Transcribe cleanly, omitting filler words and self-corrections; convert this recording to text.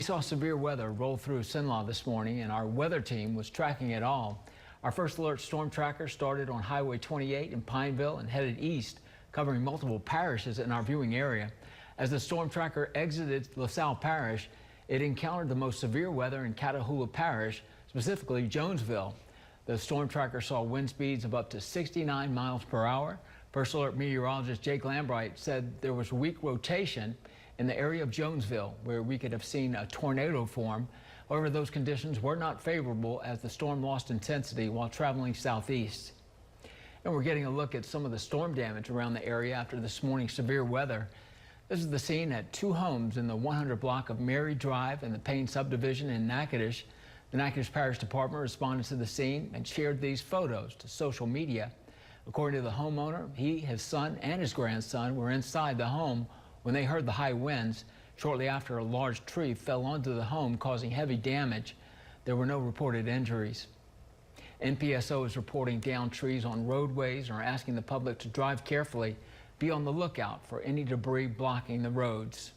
We saw severe weather roll through Cenla this morning, and our weather team was tracking it all. Our first alert storm tracker started on Highway 28 in Pineville and headed east, covering multiple parishes in our viewing area. As the storm tracker exited LaSalle Parish, it encountered the most severe weather in Catahoula Parish, specifically Jonesville. The storm tracker saw wind speeds of up to 69 miles per hour. First alert meteorologist Jake Lambright said there was weak rotation in the area of Jonesville, where we could have seen a tornado form. However, those conditions were not favorable as the storm lost intensity while traveling southeast. And we're getting a look at some of the storm damage around the area after this morning's severe weather. This is the scene at two homes in the 100 block of Mary Drive in the Payne subdivision in Natchitoches. The Natchitoches Parish Department responded to the scene and shared these photos to social media. According to the homeowner, he, his son, and his grandson were inside the home when they heard the high winds. Shortly after, a large tree fell onto the home, causing heavy damage. There were no reported injuries. NPSO is reporting downed trees on roadways and are asking the public to drive carefully. Be on the lookout for any debris blocking the roads.